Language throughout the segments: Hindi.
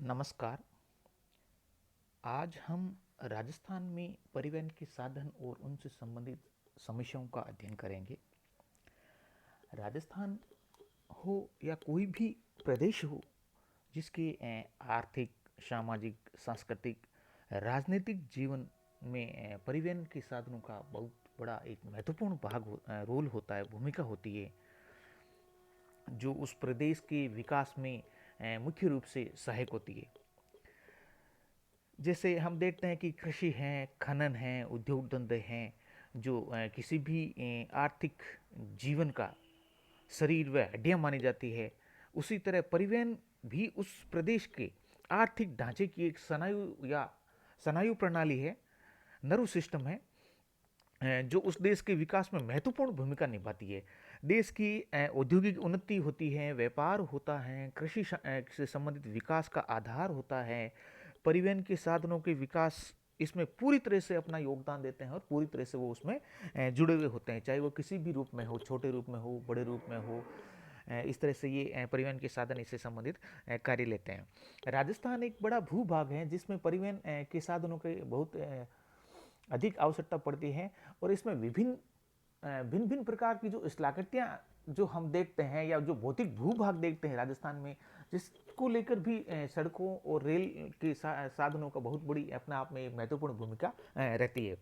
नमस्कार। आज हम राजस्थान में परिवहन के साधन और उनसे संबंधित समस्याओं का अध्ययन करेंगे। राजस्थान हो या कोई भी प्रदेश हो जिसके आर्थिक, सामाजिक, सांस्कृतिक, राजनीतिक जीवन में परिवहन के साधनों का बहुत बड़ा एक महत्वपूर्ण रोल होता है, भूमिका होती है, जो उस प्रदेश के विकास में मुख्य रूप से सहायक होती है। जैसे हम देखते हैं कि कृषि है, खनन है, उद्योग धंधे हैं, जो किसी भी आर्थिक जीवन का शरीर व हड्डियाँ मानी जाती है। उसी तरह परिवहन भी उस प्रदेश के आर्थिक ढांचे की एक स्नायु प्रणाली है, नर्व सिस्टम है, जो उस देश के विकास में महत्वपूर्ण भूमिका निभाती है। देश की औद्योगिक उन्नति होती है, व्यापार होता है, कृषि से संबंधित विकास का आधार होता है। परिवहन के साधनों के विकास इसमें पूरी तरह से अपना योगदान देते हैं और पूरी तरह से वो उसमें जुड़े हुए होते हैं, चाहे वो किसी भी रूप में हो, छोटे रूप में हो, बड़े रूप में हो। इस तरह से ये परिवहन के साधन इससे संबंधित कार्य लेते हैं। राजस्थान एक बड़ा भूभाग है जिसमें परिवहन के साधनों के बहुत अधिक आवश्यकता पड़ती है, और इसमें विभिन्न भिन्न भिन्न प्रकार की जो स्थलाकृतियाँ जो हम देखते हैं, या जो भौतिक भूभाग देखते हैं राजस्थान में, जिसको लेकर भी सड़कों और रेल के साधनों का बहुत बड़ी अपने आप में महत्वपूर्ण भूमिका रहती है।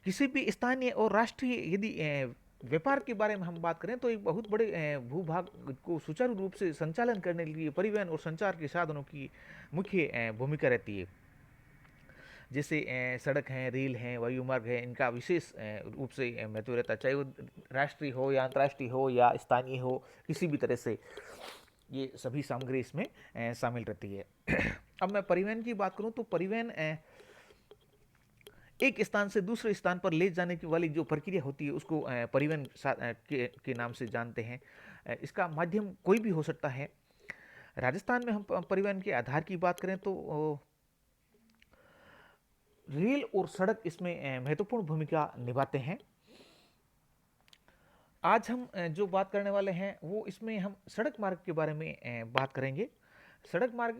किसी भी स्थानीय और राष्ट्रीय यदि व्यापार के बारे में हम बात करें तो एक बहुत बड़े भूभाग को सुचारू रूप से संचालन करने के लिए परिवहन और संचार के साधनों की मुख्य भूमिका रहती है। जैसे सड़क हैं, रेल हैं, वायुमार्ग है, इनका विशेष रूप से महत्व रहता है, चाहे वो राष्ट्रीय हो या अंतर्राष्ट्रीय हो या स्थानीय हो, किसी भी तरह से ये सभी सामग्री इसमें शामिल रहती है। अब मैं परिवहन की बात करूं तो परिवहन एक स्थान से दूसरे स्थान पर ले जाने की वाली जो प्रक्रिया होती है उसको परिवहन के नाम से जानते हैं। इसका माध्यम कोई भी हो सकता है। राजस्थान में हम परिवहन के आधार की बात करें तो रेल और सड़क इसमें महत्वपूर्ण भूमिका निभाते हैं। आज हम जो बात करने वाले हैं वो इसमें हम सड़क मार्ग के बारे में बात करेंगे। सड़क मार्ग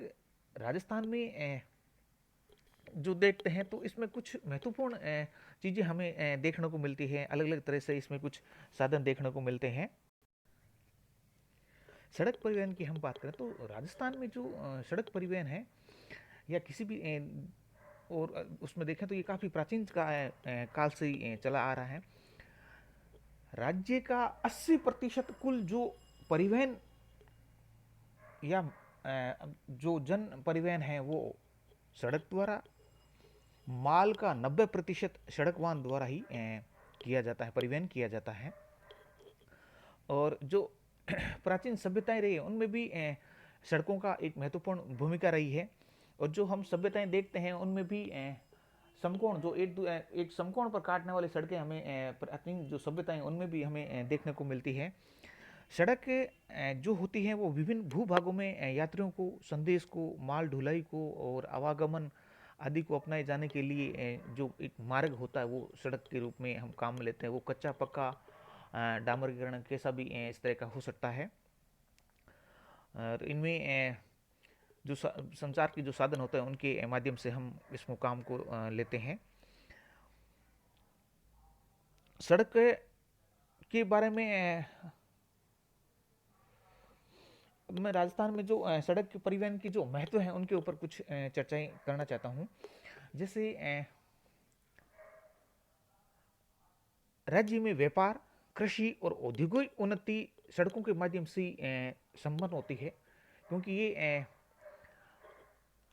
राजस्थान में जो देखते हैं तो इसमें कुछ महत्वपूर्ण चीज़ें हमें देखने को मिलती है, अलग अलग तरह से इसमें कुछ साधन देखने को मिलते हैं। सड़क परिवहन की हम बात करें तो राजस्थान में जो सड़क परिवहन है या किसी भी और उसमें देखें तो ये काफ़ी प्राचीन काल से ही चला आ रहा है। राज्य का 80% कुल जो परिवहन या जो जन परिवहन है वो सड़क द्वारा, माल का 90% सड़क वाहन द्वारा ही किया जाता है, परिवहन किया जाता है। और जो प्राचीन सभ्यताएं रही है उनमें भी सड़कों का एक महत्वपूर्ण भूमिका रही है। और जो हम सभ्यताएं देखते हैं उनमें भी समकोण जो एक समकोण पर काटने वाली सड़कें हमें प्राचीन जो सभ्यताएं उनमें भी हमें देखने को मिलती है। सड़क जो होती है वो विभिन्न भूभागों में यात्रियों को, संदेश को, माल ढुलाई को और आवागमन आदि को अपनाए जाने के लिए जो एक मार्ग होता है वो सड़क के रूप में हम काम में लेते हैं। वो कच्चा पक्का, डामरीकरण कैसा भी इस तरह का हो सकता है। और इनमें जो संचार के जो साधन होते हैं उनके माध्यम से हम इस काम को लेते हैं। सड़क के बारे में मैं राजस्थान में जो सड़क परिवहन की जो महत्व है उनके ऊपर कुछ चर्चाएं करना चाहता हूँ। जैसे राज्य में व्यापार, कृषि और औद्योगिक उन्नति सड़कों के माध्यम से संपन्न होती है, क्योंकि ये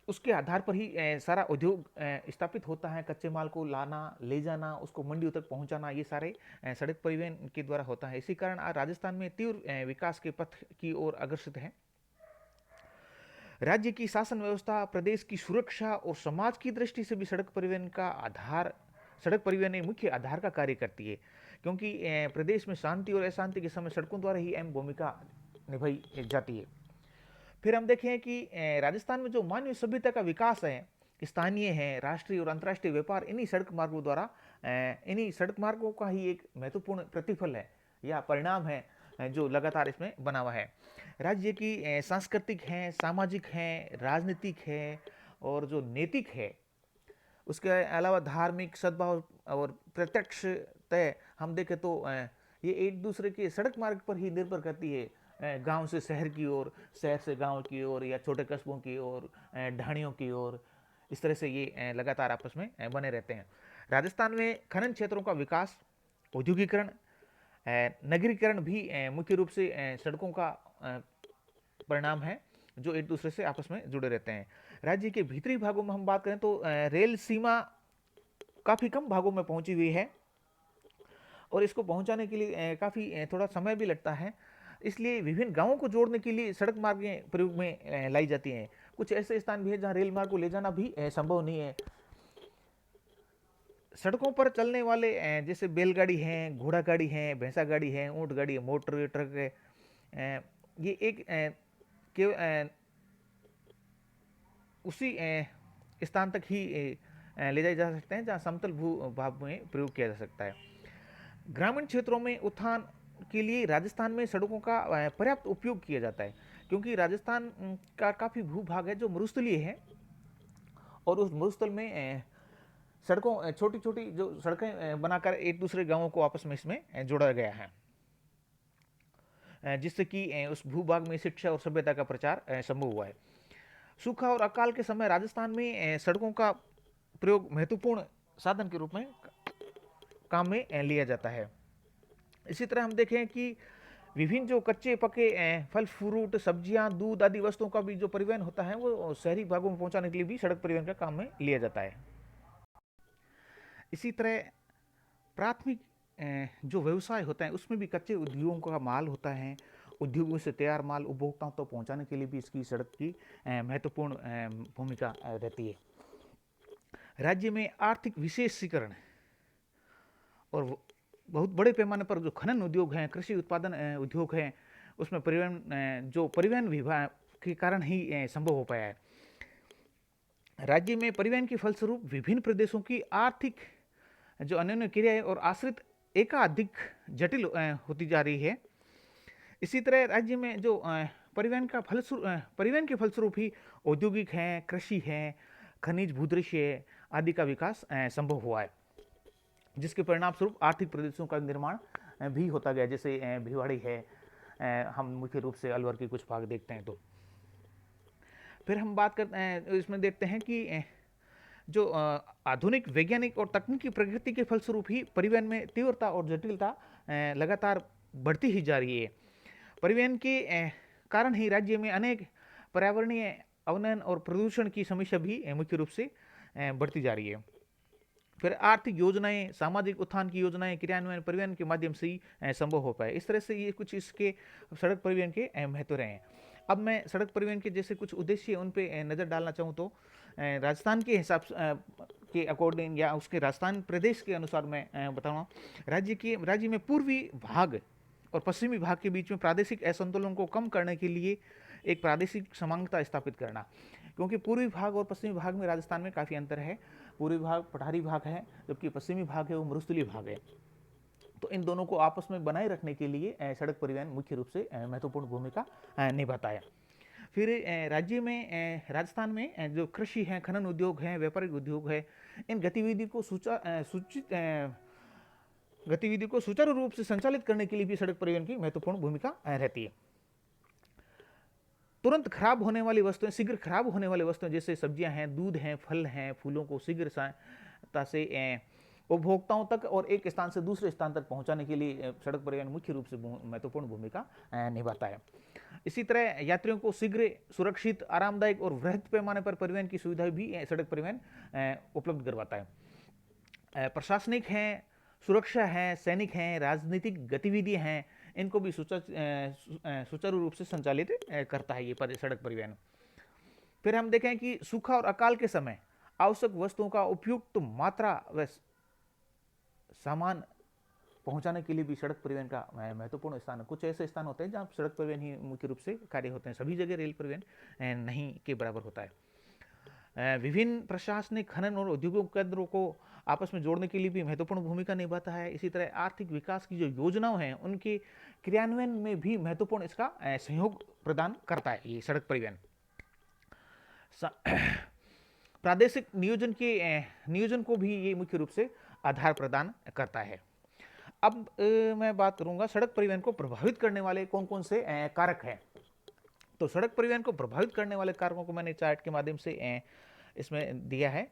उसके आधार पर ही सारा उद्योग स्थापित होता है। कच्चे माल को लाना, ले जाना, उसको मंडियों तक पहुंचाना, ये सारे सड़क परिवहन के द्वारा होता है। इसी कारण आज राजस्थान में तीव्र विकास के पथ की ओर अग्रसर है। राज्य की शासन व्यवस्था, प्रदेश की सुरक्षा और समाज की दृष्टि से भी सड़क परिवहन एक मुख्य आधार का कार्य करती है, क्योंकि प्रदेश में शांति और अशांति के समय सड़कों द्वारा ही अहम भूमिका निभाई जाती है। फिर हम देखें कि राजस्थान में जो मानवीय सभ्यता का विकास है, स्थानीय है, राष्ट्रीय और अंतर्राष्ट्रीय व्यापार इन्हीं सड़क मार्गों द्वारा, इन्हीं सड़क मार्गों का ही एक महत्वपूर्ण प्रतिफल है या परिणाम है। जो लगातार इसमें बना हुआ है। राज्य की सांस्कृतिक है, सामाजिक है, राजनीतिक है और जो नैतिक है, उसके अलावा धार्मिक सद्भाव और प्रत्यक्ष तय हम देखें तो ये एक दूसरे के सड़क मार्ग पर ही निर्भर करती है, गांव से शहर की ओर, शहर से गांव की ओर या छोटे कस्बों की ओर, ढाणियों की ओर, इस तरह से ये लगातार आपस में बने रहते हैं। राजस्थान में खनन क्षेत्रों का विकास, औद्योगिकरण, नगरीकरण भी मुख्य रूप से सड़कों का परिणाम है, जो एक दूसरे से आपस में जुड़े रहते हैं। राज्य के भीतरी भागों में हम बात करें तो रेल सीमा काफ़ी कम भागों में पहुंची हुई है और इसको पहुंचाने के लिए काफ़ी थोड़ा समय भी लगता है। इसलिए विभिन्न गांवों को जोड़ने के लिए सड़क मार्गें प्रयोग में लाई जाती हैं। कुछ ऐसे स्थान भी हैं जहां रेल मार्ग को ले जाना भी संभव नहीं है। सड़कों पर चलने वाले जैसे बैलगाड़ी हैं, घोड़ा गाड़ी है, भैंसा गाड़ी है, ऊंट गाड़ी है, मोटर ट्रक है, ये एक केवल उसी स्थान तक ही ले जाए जा सकते हैं जहां समतल भू भाग में प्रयोग किया जा सकता है। ग्रामीण क्षेत्रों में उत्थान के लिए राजस्थान में सड़कों का पर्याप्त उपयोग किया जाता है, क्योंकि राजस्थान का काफ़ी भूभाग है जो मरुस्थलीय है और उस मरुस्थल में सड़कों छोटी छोटी जो सड़कें बनाकर एक दूसरे गांवों को आपस में इसमें जोड़ा गया है, जिससे कि उस भूभाग में शिक्षा और सभ्यता का प्रचार संभव हुआ है। सूखा और अकाल के समय राजस्थान में सड़कों का प्रयोग महत्वपूर्ण साधन के रूप में काम में लिया जाता है। इसी तरह हम देखें कि विभिन्न जो कच्चे पके फल फ्रूट सब्जियां दूध आदि वस्तुओं का भी जो परिवहन होता है वो शहरी भागों में पहुंचाने के लिए भी सड़क परिवहन का काम में लिया जाता है। इसी तरह प्राथमिक जो व्यवसाय होता है उसमें भी कच्चे उद्योगों का माल होता है। उद्योगों से तैयार माल उपभोक्ताओं तक पहुंचाने के लिए भी इसकी सड़क की महत्वपूर्ण भूमिका रहती है। राज्य में आर्थिक विशेषीकरण और बहुत बड़े पैमाने पर जो खनन उद्योग हैं, कृषि उत्पादन उद्योग हैं, उसमें परिवहन जो परिवहन विभाग के कारण ही संभव हो पाया है। राज्य में परिवहन के फलस्वरूप विभिन्न प्रदेशों की आर्थिक जो अन्योन्य क्रियाएं और आश्रित एकाधिक जटिल होती जा रही है। इसी तरह राज्य में जो परिवहन के फलस्वरूप ही औद्योगिक है, कृषि है, खनिज भूदृश्य आदि का विकास संभव हुआ है, जिसके परिणाम स्वरूप आर्थिक प्रदेशों का निर्माण भी होता गया, जैसे भिवाड़ी है, हम मुख्य रूप से अलवर के कुछ भाग देखते हैं। तो फिर हम बात करते हैं, इसमें देखते हैं कि जो आधुनिक वैज्ञानिक और तकनीकी प्रगति के फलस्वरूप ही परिवहन में तीव्रता और जटिलता लगातार बढ़ती ही जा रही है। परिवहन के कारण ही राज्य में अनेक पर्यावरणीय अवनयन और प्रदूषण की समस्या भी मुख्य रूप से बढ़ती जा रही है। फिर आर्थिक योजनाएं, सामाजिक उत्थान की योजनाएं क्रियान्वयन परिवहन के माध्यम से ही संभव हो पाए। इस तरह से ये कुछ इसके सड़क परिवहन के महत्व रहे हैं। अब मैं सड़क परिवहन के जैसे कुछ उद्देश्य उन पे नज़र डालना चाहूँ तो राजस्थान के हिसाब के अकॉर्डिंग या उसके राजस्थान प्रदेश के अनुसार मैं बताऊँ, राज्य में पूर्वी भाग और पश्चिमी भाग के बीच में प्रादेशिक असंतुलन को कम करने के लिए एक प्रादेशिक समानता स्थापित करना, क्योंकि पूर्वी भाग और पश्चिमी भाग में राजस्थान में काफ़ी अंतर है। पूर्वी भाग पठारी भाग है, जबकि पश्चिमी भाग है वो मरुस्थलीय भाग है। तो इन दोनों को आपस में बनाए रखने के लिए सड़क परिवहन मुख्य रूप से महत्वपूर्ण भूमिका निभाता है। फिर राज्य में राजस्थान में जो कृषि है, खनन उद्योग है, व्यापारिक उद्योग है, इन गतिविधि को सुचारू रूप से संचालित करने के लिए भी सड़क परिवहन की महत्वपूर्ण भूमिका रहती है। तुरंत खराब होने वाली वस्तुएं, शीघ्र खराब होने वाली वस्तुएं जैसे सब्जियां हैं, दूध हैं, फल हैं, फूलों को शीघ्र सहायता से उपभोक्ताओं तक और एक स्थान से दूसरे स्थान तक पहुंचाने के लिए सड़क परिवहन मुख्य रूप से महत्वपूर्ण भूमिका निभाता है। इसी तरह यात्रियों को शीघ्र, सुरक्षित, आरामदायक और वृहद पैमाने पर परिवहन की सुविधा भी सड़क परिवहन उपलब्ध करवाता है। प्रशासनिक हैं, सुरक्षा है, सैनिक हैं, राजनीतिक गतिविधियां हैं, इनको भी सुचारू रूप से संचालित करता है ये सड़क परिवहन। फिर हम देखें कि सूखा और अकाल के समय आवश्यक वस्तुओं का उपयुक्त मात्रा व सामान पहुंचाने के लिए भी सड़क परिवहन का महत्वपूर्ण स्थान है। कुछ ऐसे स्थान होते हैं जहां सड़क परिवहन ही मुख्य रूप से कार्य होते हैं, सभी जगह रेल परिवहन नहीं के बराबर होता है। विभिन्न प्रशासनिक, खनन और औद्योगिक केंद्रों को आपस में जोड़ने के लिए भी महत्वपूर्ण भूमिका निभाता है। इसी तरह आर्थिक विकास की जो योजनाएं हैं उनके क्रियान्वयन में भी महत्वपूर्ण इसका सहयोग प्रदान करता है ये सड़क परिवहन। प्रादेशिक नियोजन को भी ये मुख्य रूप से आधार प्रदान करता है। अब मैं बात करूंगा सड़क परिवहन को प्रभावित करने वाले कौन कौन से कारक हैं। तो सड़क परिवहन को प्रभावित करने वाले कारकों को मैंने चार्ट के माध्यम से इसमें दिया है।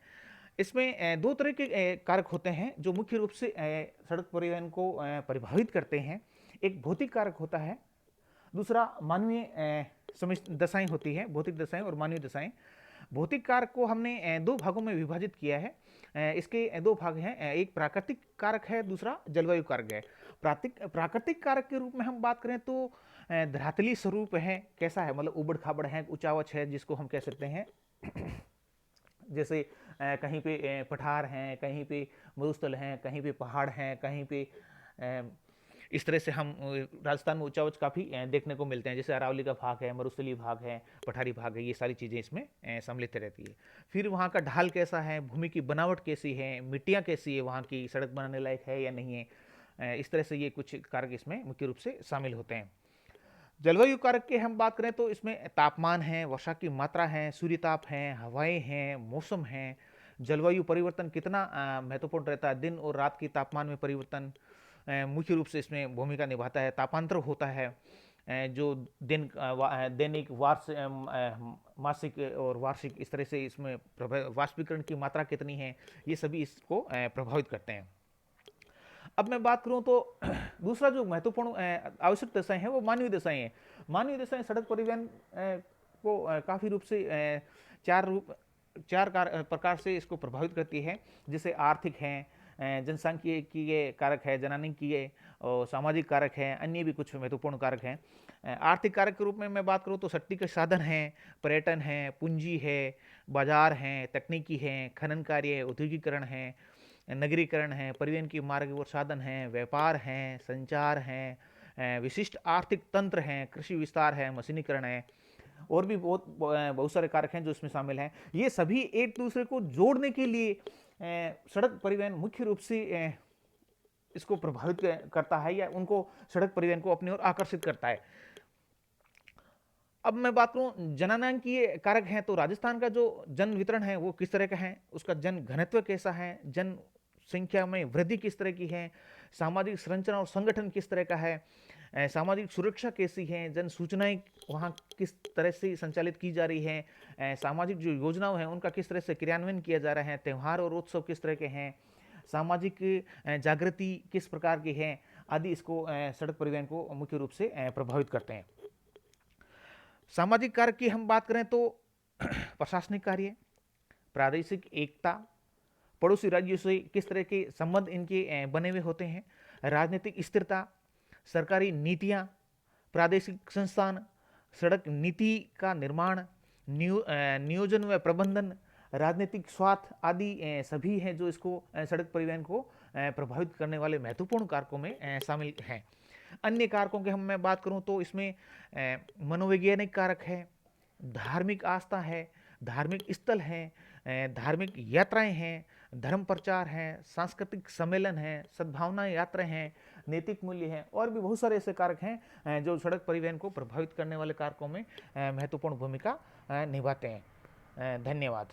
इसमें दो तरह के कारक होते हैं जो मुख्य रूप से सड़क परिवहन को प्रभावित करते हैं। एक भौतिक कारक होता है, दूसरा मानवीय दशाएं होती है, भौतिक दशाएं और मानवीय दशाएं। भौतिक कारक को हमने दो भागों में विभाजित किया है। इसके दो भाग हैं, एक प्राकृतिक कारक है, दूसरा जलवायु कारक है। प्राकृतिक कारक के रूप में हम बात करें तो धरातली स्वरूप है, कैसा है, मतलब उबड़ खाबड़ है, ऊंचावच है, जिसको हम कह सकते हैं। जैसे कहीं पे पठार हैं, कहीं पे मरुस्थल हैं, कहीं पे पहाड़ हैं, कहीं पे इस तरह से हम राजस्थान में ऊंचावच काफ़ी देखने को मिलते हैं। जैसे अरावली का भाग है, मरुस्थलीय भाग है, पठारी भाग है, ये सारी चीज़ें इसमें सम्मिलित रहती है। फिर वहाँ का ढाल कैसा है, भूमि की बनावट कैसी है, मिट्टियाँ कैसी है, वहाँ की सड़क बनाने लायक है या नहीं है, इस तरह से ये कुछ कारक इसमें मुख्य रूप से शामिल होते हैं। जलवायु कारक की हम बात करें तो इसमें तापमान है, वर्षा की मात्रा है, सूर्यताप है, हवाएं हैं, मौसम है। जलवायु परिवर्तन कितना महत्वपूर्ण रहता है, दिन और रात की तापमान में परिवर्तन मुख्य रूप से इसमें भूमिका निभाता है। तापांतर होता है, जो दैनिक मासिक और वार्षिक, इस तरह से इसमें वाष्पीकरण की मात्रा कितनी है, ये सभी इसको प्रभावित करते हैं। अब मैं बात करूं तो दूसरा जो महत्वपूर्ण आवश्यक दशाएं हैं वो मानवीय दशाएं हैं। मानवीय दशाएं सड़क परिवहन को काफ़ी रूप से चार प्रकार से इसको प्रभावित करती है। जैसे आर्थिक हैं, जनसांख्यिकीय कारक है, जनानिकीय और सामाजिक कारक है, अन्य भी कुछ महत्वपूर्ण कारक हैं। आर्थिक कारक के रूप में मैं बात करूं तो सट्टी के साधन हैं, पर्यटन है, पूंजी है, बाजार हैं, तकनीकी हैं, खनन कार्य, औद्योगिकरण है, नगरीकरण है, परिवहन की मार्ग और साधन हैं, व्यापार हैं, संचार हैं, विशिष्ट आर्थिक तंत्र हैं, कृषि विस्तार है, मशीनीकरण है, और भी बहुत सारे कारक हैं जो इसमें शामिल हैं। ये सभी एक दूसरे को जोड़ने के लिए सड़क परिवहन मुख्य रूप से इसको प्रभावित करता है या उनको सड़क परिवहन को अपनी ओर आकर्षित करता है। अब मैं बात करूं जननांकीय कारक हैं तो राजस्थान का जो जन वितरण है वो किस तरह का है, उसका जन घनत्व कैसा है, जन संख्या में वृद्धि किस तरह की है, सामाजिक संरचना और संगठन किस तरह का है, सामाजिक सुरक्षा कैसी है, जन सूचनाएं वहाँ किस तरह से संचालित की जा रही है, सामाजिक जो योजनाएं हैं उनका किस तरह से क्रियान्वयन किया जा रहा है, त्यौहार और उत्सव किस तरह के हैं, सामाजिक जागृति किस प्रकार की है, आदि इसको सड़क परिवहन को मुख्य रूप से प्रभावित करते हैं। सामाजिक कारक की हम बात करें तो प्रशासनिक कार्य, प्रादेशिक एकता, पड़ोसी राज्यों से किस तरह के संबंध इनके बने हुए होते हैं, राजनीतिक स्थिरता, सरकारी नीतियां, प्रादेशिक संस्थान, सड़क नीति का निर्माण, नियोजन व प्रबंधन, राजनीतिक स्वार्थ आदि सभी हैं जो इसको सड़क परिवहन को प्रभावित करने वाले महत्वपूर्ण कारकों में शामिल हैं। अन्य कारकों की मैं बात करूं तो इसमें मनोवैज्ञानिक कारक है, धार्मिक आस्था है, धार्मिक स्थल हैं, धार्मिक यात्राएं हैं, धर्म प्रचार हैं, सांस्कृतिक सम्मेलन हैं, सद्भावना यात्राएं हैं, नैतिक मूल्य हैं, और भी बहुत सारे ऐसे कारक हैं जो सड़क परिवहन को प्रभावित करने वाले कारकों में महत्वपूर्ण भूमिका निभाते हैं। धन्यवाद।